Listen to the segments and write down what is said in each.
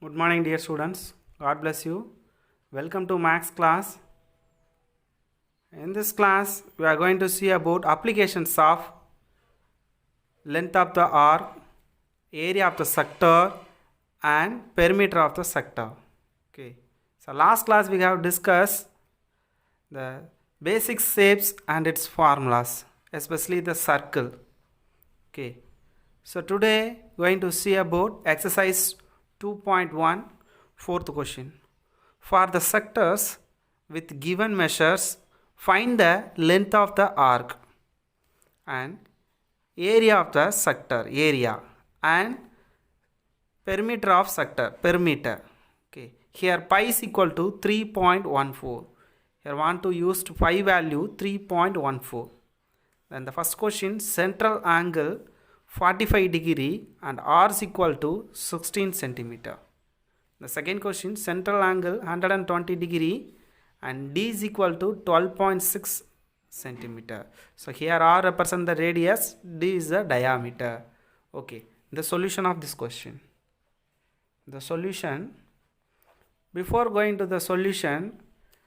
Good morning, dear students. God bless you. Welcome to Max class. In this class, we are going to see about applications of length of the arc, area of the sector, and perimeter of the sector. Okay. So last class we have discussed the basic shapes and its formulas, especially the circle. Okay. So today going to see about exercise 2.1 fourth question. For the sectors with given measures, find the length of the arc and area of the sector area and perimeter of sector perimeter. Okay. Here pi is equal to 3.14. Here want to use pi value 3.14. Then the first question, central angle 45 degree and r is equal to 16 centimeter. The second question, central angle 120 degree and d is equal to 12.6 centimeter. So here r represent the radius, d is the diameter. Okay, the solution of this question. The solution, before going to the solution,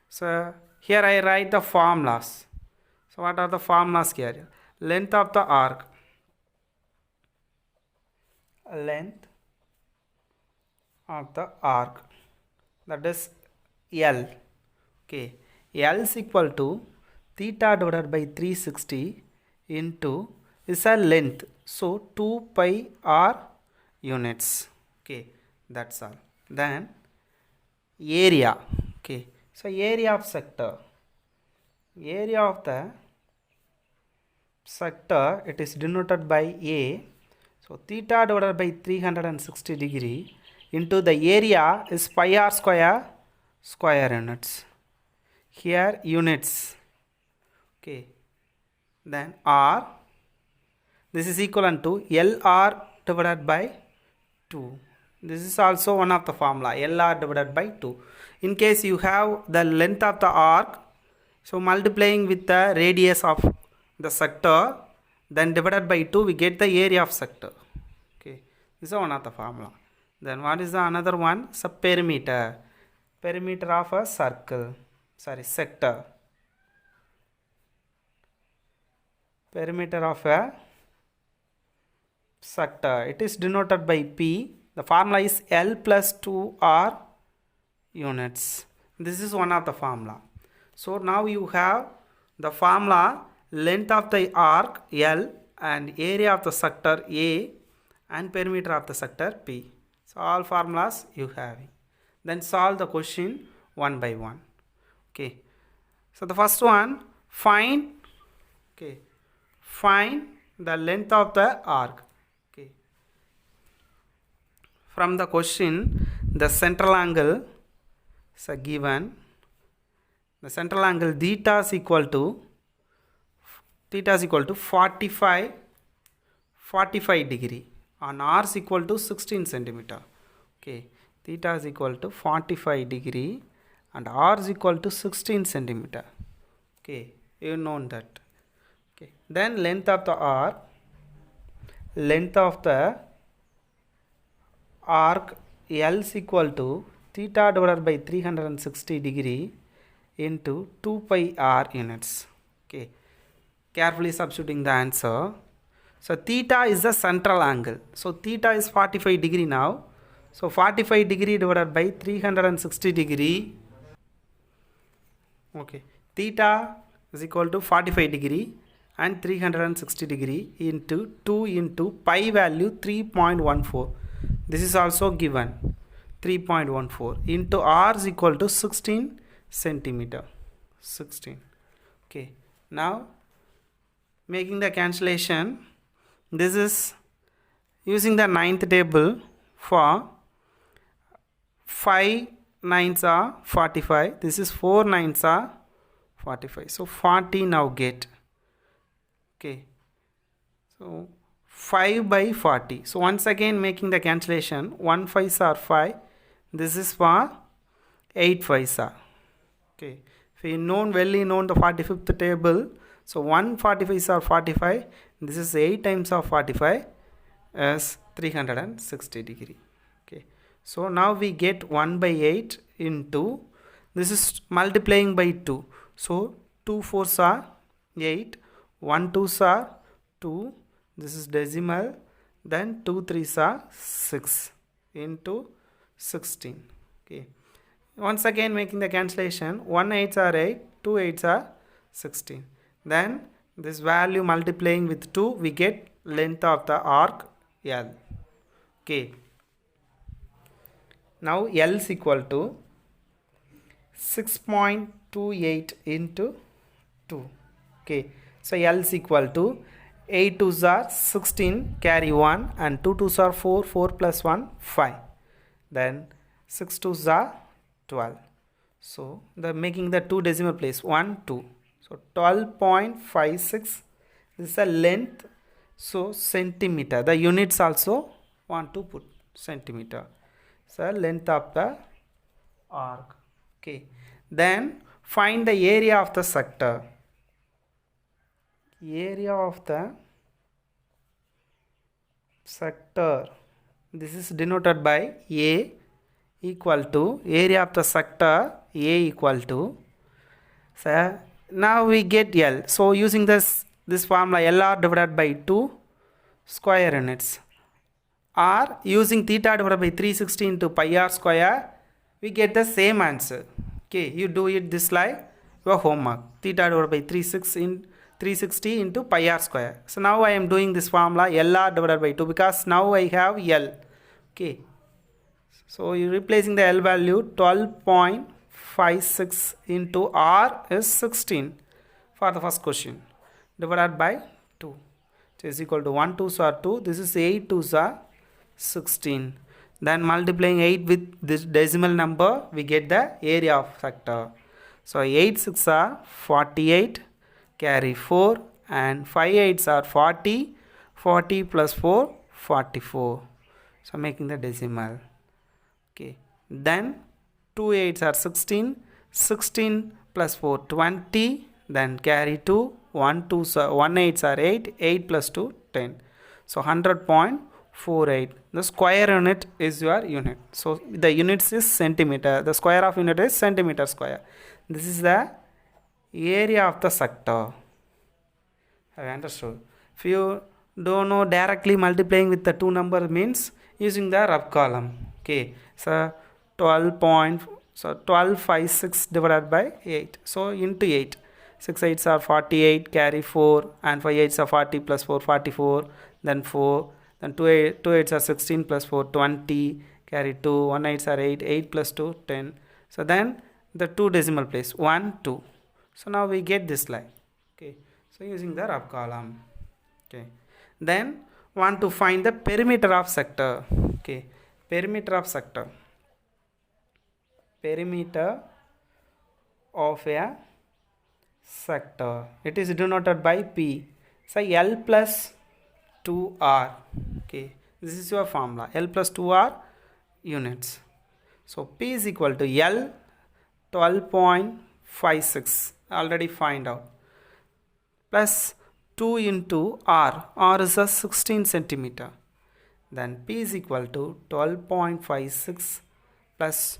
so here I write the formulas. So what are the formulas here? Length of the arc, length of the arc, that is L. Okay, L is equal to theta divided by 360 into is a length, so 2 pi r units. Okay, that's all. Then area. Okay, so area of sector, area of the sector, it is denoted by A. So theta divided by 360 degree into the area is pi r square units. Here units. Okay. Then r, this is equivalent to LR divided by 2. This is also one of the formula, LR divided by 2. In case you have the length of the arc, so multiplying with the radius of the sector, then divided by 2 we get the area of sector. Okay, this is one of the formula. Then what is the another one? So perimeter, perimeter of a circle, sector, perimeter of a sector, it is denoted by P. The formula is L plus 2R units. This is one of the formula. So now you have the formula length of the arc L and area of the sector A and perimeter of the sector P. So all formulas you have. Then solve the question one by one. Okay. So the first one, find the length of the arc. Okay. From the question, the central angle is given. The central angle theta is equal to 45 degree and r is equal to 16 centimeter. Okay, theta is equal to 45 degree and r is equal to 16 centimeter. Okay, you know that. Okay, then length of the arc, length of the arc L is equal to theta divided by 360 degree into 2 pi r units. Okay, carefully substituting the answer. So theta is the central angle. So theta is 45 degree now. So 45 degree divided by 360 degree. Okay, theta is equal to 45 degree and 360 degree into 2 into pi value 3.14. This is also given 3.14 into r is equal to 16 centimeter. 16. Okay, now making the cancellation. This is using the ninth table for 5 nines are 45. This is 4 nines are 45. So 40 now get. Okay. So 5 by 40. So once again making the cancellation. 1 5s are 5. This is for 8 5s are. Okay. If you well known the 45th table. So 1 45s are 45. This is 8 times of 45 as 360 degree. Okay. So now we get 1 by 8 into, this is multiplying by 2. So 2 4s are 8, 1 2s are 2, this is decimal, then 2 3s are 6 into 16. Okay. Once again making the cancellation, 1 8s are 8, 2 8s are 16. Then this value multiplying with 2, we get length of the arc L. Okay. Now L is equal to 6.28 into 2. Okay. So L is equal to 8 2s are 16, carry 1, and 2 2s are 4, 4 plus 1 5. Then 6 2s are 12. So the making the two decimal place 1 2. So 12.56 this is the length. So centimeter, the units also want to put centimeter. So length of the arc. Okay. Then find the area of the sector. Area of the sector, this is denoted by A equal to area of the sector A equal to, so now we get L. So using this formula, LR divided by 2 square units, or using theta divided by 360 into pi r square, we get the same answer. Okay, you do it this like your homework. Theta divided by 360 into pi r square. So now I am doing this formula LR divided by 2 because now I have L. Okay. So you replacing the L value, 12.56 into R is 16 for the first question, divided by 2. So is equal to 1 2s are 2. This is 8 2s are 16. Then multiplying 8 with this decimal number, we get the area of sector. So 8 6 are 48, carry 4, and 5 8s are 40, 40 plus 4 44. So making the decimal. Okay. Then 2 8s are 16, 16 plus 4 20, then carry 2, 1 2s are 1 8s are 8, 8 plus 2 10. So 100.48. The square unit is your unit. So the units is centimeter. The square of unit is centimeter square. This is the area of the sector. Have you understood? If you don't know, directly multiplying with the two number means using the rough column. Okay. So 12.56 divided by 8. So into 8. 6 8s are 48, carry 4, and 5 8s are 40 plus 4 44, then 4, then 2 8s are 16 plus 4 20, carry 2, 1 8s are 8, 8 plus 2 10. So then the two decimal place 1 2. So now we get this line. Okay. So using the rough column. Okay. Then want to find the perimeter of sector. Okay. Perimeter of sector. Perimeter of a sector. It is denoted by P. So L plus 2R. Okay. This is your formula. L plus 2R units. So P is equal to L 12.56. Already find out. Plus 2 into R. R is a 16 centimeter. Then P is equal to 12.56 plus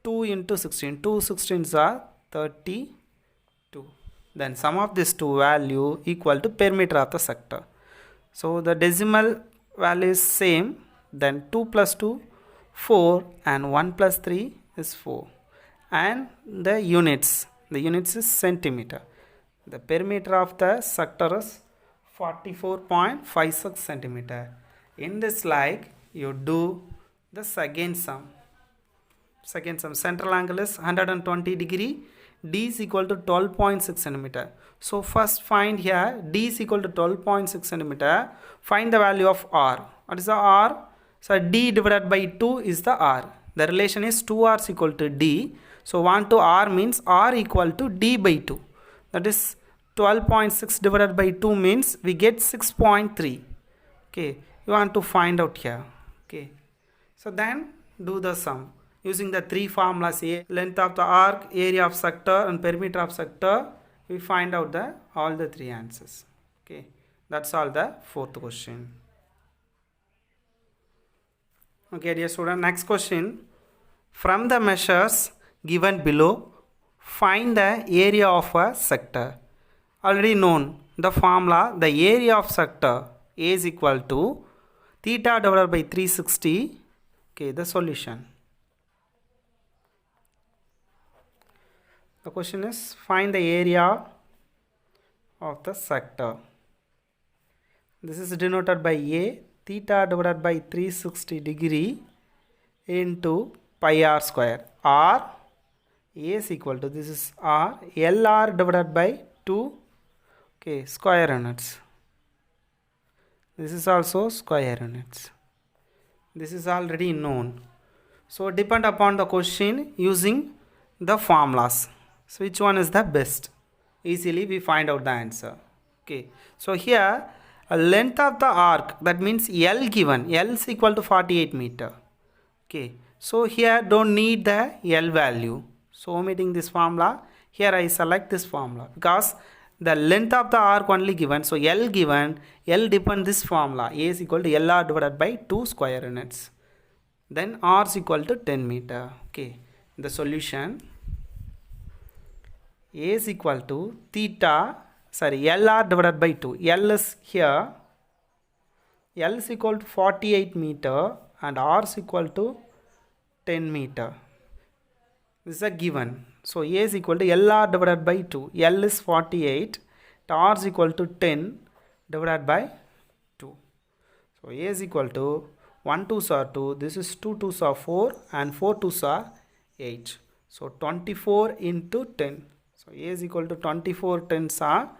2 into 16. 2 16s are 32. Then sum of these two value equal to perimeter of the sector. So the decimal value is same. Then 2 plus 2 4, and 1 plus 3 is 4. And the units is centimeter. The perimeter of the sector is 44.56 centimeter. In this like you do the second sum. Central angle is 120 degree. D is equal to 12.6 centimeter. So first find here D is equal to 12.6 centimeter. Find the value of R. What is the R? So D divided by 2 is the R. The relation is 2R is equal to D. So 1 to R means R equal to D by 2. That is 12.6 divided by 2 means we get 6.3. Okay. You want to find out here. Okay. So then do the sum. Using the three formulas, A, length of the arc, area of sector, and perimeter of sector, we find out all the three answers. Okay. That's all the fourth question. Okay, dear student, next question. From the measures given below, find the area of a sector. Already known the formula, the area of sector A is equal to theta divided by 360. Okay, the solution. The question is find the area of the sector. This is denoted by A, theta divided by 360 degree into pi r square. R A is equal to, this is R, LR divided by 2, okay, square units. This is also square units. This is already known. So depend upon the question using the formulas. So which one is the best? Easily we find out the answer. Okay. So here a length of the arc, that means L given. L is equal to 48 meter. Okay. So here don't need the L value. So omitting this formula, here I select this formula because the length of the arc only given. So L given, L depend this formula. A is equal to LR divided by 2 square units. Then R is equal to 10 meter. Okay. The solution, A is equal to theta, LR divided by 2. L is here. L is equal to 48 meter and R is equal to 10 meter. This is a given. So A is equal to LR divided by 2. L is 48. R is equal to 10 divided by 2. So A is equal to 1 2s are 2. This is 2 2s are 4 and 4 2s are 8. So 24 into 10. So A is equal to 24 tens are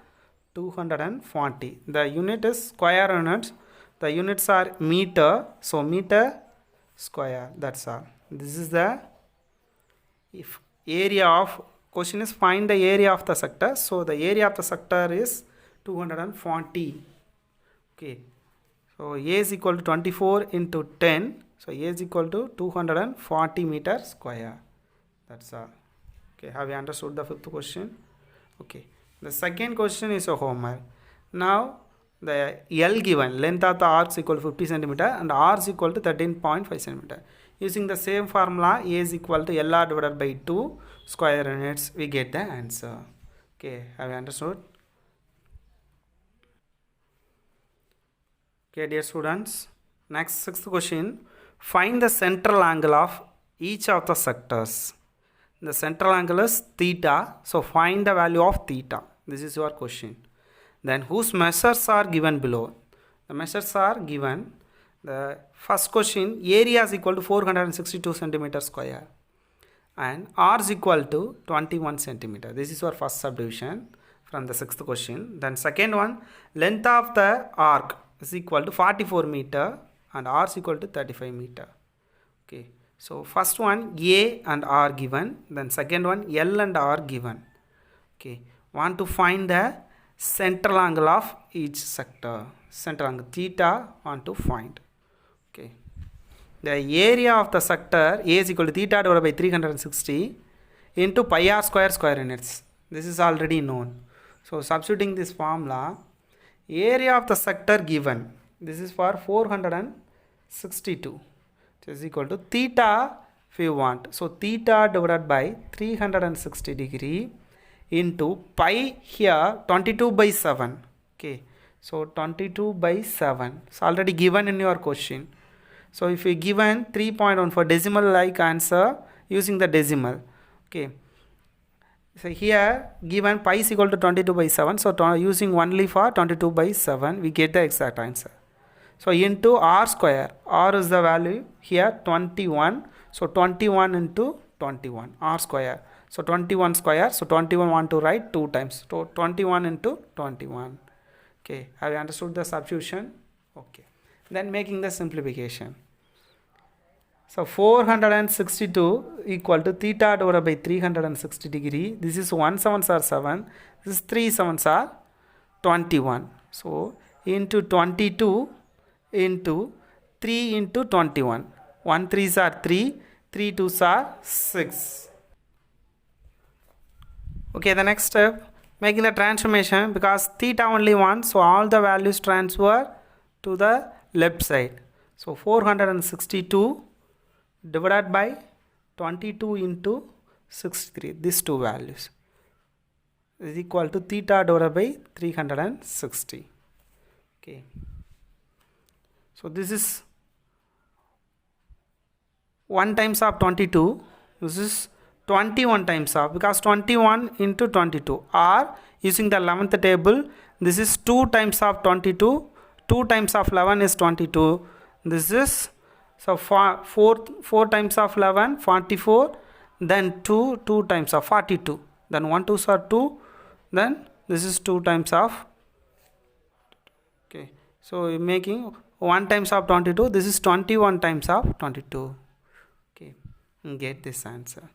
240. The unit is square units. The units are meter. So meter square. That's all. This is the area of, question is find the area of the sector. So the area of the sector is 240. Okay. So A is equal to 24 into 10. So A is equal to 240 meter square. That's all. Okay, have you understood the fifth question? Okay. The second question is a homework. Now the L given, length of the arc is equal to 50 centimeter and R is equal to 13.5 centimeter. Using the same formula, A is equal to LR divided by 2 square units, we get the answer. Okay, have you understood? Okay, dear students, next sixth question. Find the central angle of each of the sectors. The central angle is theta, so find the value of theta. This is your question. Then whose measures are given below? The measures are given. The first question, area is equal to 462 centimeter square and R is equal to 21 centimeter. This is your first subdivision from the sixth question. Then second one, length of the arc is equal to 44 meter and R is equal to 35 meter. Okay. So first one A and R given, then second one L and R given. Okay. Want to find the central angle of each sector. Central angle theta want to find. Okay. The area of the sector A is equal to theta divided by 360 into pi r square square units. This is already known. So substituting this formula, area of the sector given. This is for 462. It is equal to theta if you want. So theta divided by 360 degree into pi here 22 by 7. Okay. So 22 by 7. It's already given in your question. So if you given 3.1 for decimal like answer using the decimal. Okay. So here given pi is equal to 22 by 7. So using only for 22 by 7 we get the exact answer. So into r square, r is the value here 21. So 21 into 21 r square. So 21 square. So 21 want to write 2 times. So 21 into 21. Okay. Have you understood the substitution? Okay. Then making the simplification. So 462 equal to theta divided by 360 degree. This is 1 7s are 7. This is 3 7s are 21. So into 22 into 3 into 21. 1 3s are 3. 3 2s are 6. Okay, the next step, making the transformation, because theta only 1, so all the values transfer to the left side. So 462 divided by 22 into 63, these two values is equal to theta divided by 360. Okay, so this is 1 times of 22, this is 21 times of, because 21 into 22, or using the 11th table, this is 2 times of 22, 2 times of 11 is 22, this is, so 4 times of 11, 44, then 2 times of 42, then 1 2s are 2, then this is 2 times of, okay, so making 1 times of 22, this is 21 times of 22. Okay, get this answer.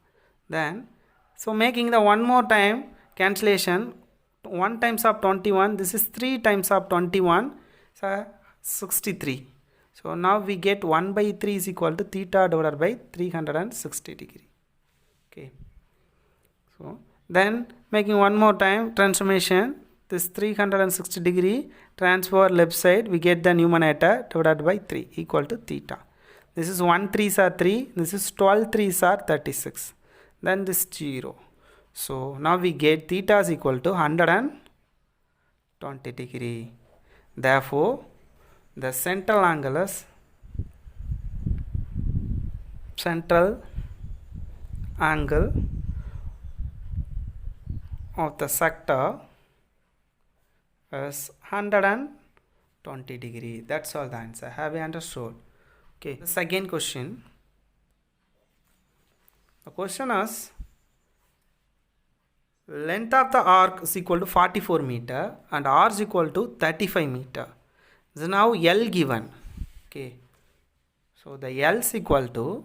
Then, so making the one more time cancellation, 1 times of 21, this is 3 times of 21, so 63. So now we get 1 by 3 is equal to theta divided by 360 degree. Okay, so then making one more time transformation, this 360 degree transfer left side, we get the numerator divided by 3 equal to theta. This is 1 3s are 3, this is 12 3s are 36, then this 0. So now we get theta is equal to 120 degree. Therefore the central angle of the sector is 120 degree. That's all the answer. Have you understood? Okay, the second question. The question is, length of the arc is equal to 44 meter and r is equal to 35 meter. So now L given. Okay, so the L is equal to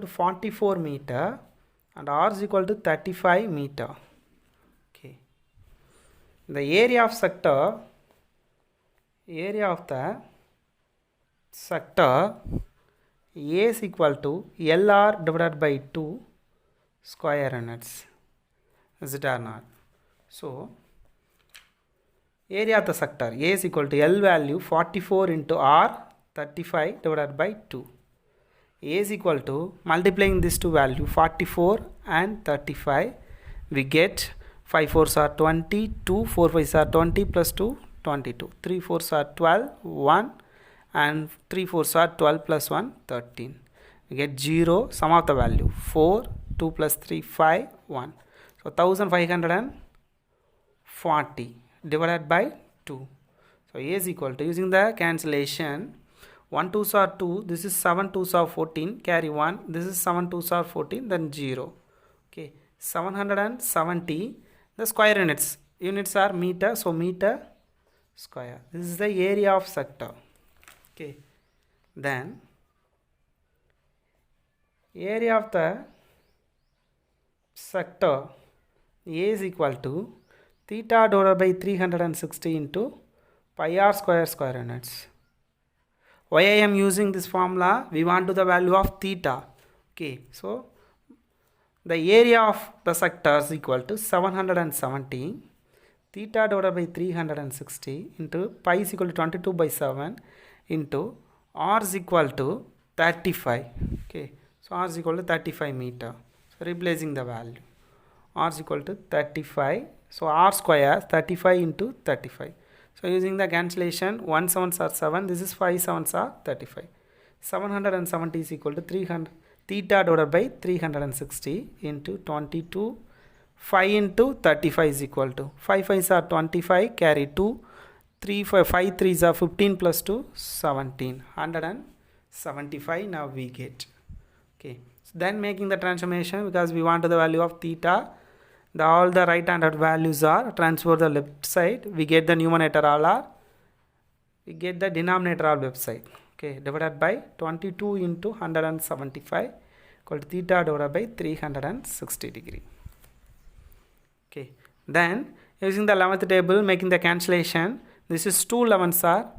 44 meter and r is equal to 35 meter. Okay, the area of the sector A is equal to LR divided by 2 square units. Is it or not? So area of the sector A is equal to L value 44 into R 35 divided by 2. A is equal to, multiplying these two value 44 and 35, we get 5 4s are 20, 2 4 5s are 20 plus 2 22, 3 4s are 12, 1 and 3 4s are 12 plus 1 13. We get 0, sum of the value 4, 2 plus 3 5, 1. So 1540 divided by 2. So A is equal to, using the cancellation, 1 2s are 2, this is 7 2s are 14, carry 1, this is 7 2s are 14, then 0. Okay, 770, the square units are meter, so meter square. This is the area of sector. Okay, then area of the sector A is equal to theta divided by 360 into pi r square units. Why I am using this formula? We want to the value of theta. Okay, so the area of the sector is equal to 770 theta divided by 360 into pi is equal to 22 by 7 into r is equal to 35. Okay, so r is equal to 35 meter. So replacing the value, r is equal to 35. So r square 35 into 35. So using the cancellation, 1 7s are 7, this is 5 7s are 35. 770 is equal to 300 theta divided by 360 into 22. 5 into 35 is equal to 5 5s are 25, carry 2, 3 5 3s are 15 plus 2 17, 175 now we get. Okay, so then making the transformation, because we want the value of theta, all the right handed values are transfer the left side, we get the numerator all are, we get the denominator all left side. Okay, divided by 22 into 175 equal to theta divided by 360 degree. Okay, then using the 11th table, making the cancellation, this is 2 11s are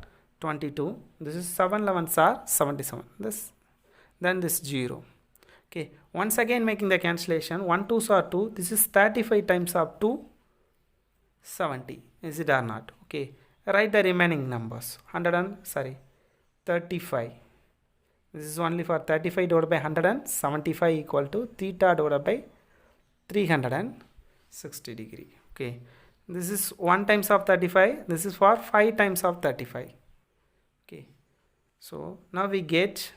22, this is 7 11s are 77, this then this 0. Okay, once again making the cancellation, 1 2s are 2, this is 35 times of 2 70. Is it or not? Okay, write the remaining numbers. 100 and sorry 35. This is only for 35 divided by 175 equal to theta divided by 360 degree. Okay, this is 1 times of 35. This is for 5 times of 35. Okay, so now we get,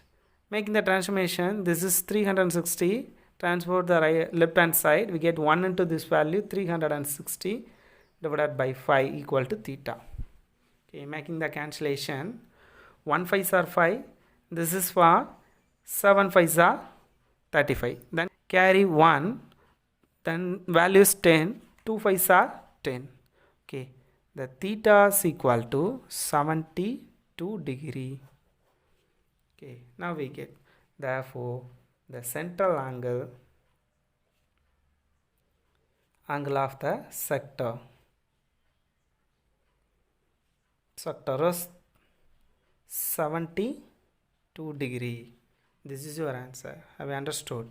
making the transformation, this is 360, transport the left hand side, we get 1 into this value, 360 divided by 5 equal to theta. Okay, making the cancellation, 1 5s are 5, this is for 7 5s are 35, then carry 1, then value is 10, 2 5s are 10. Okay, the theta is equal to 72 degree. Okay, now we get, therefore the central angle of the sector is 72 degree. This is your answer. Have you understood?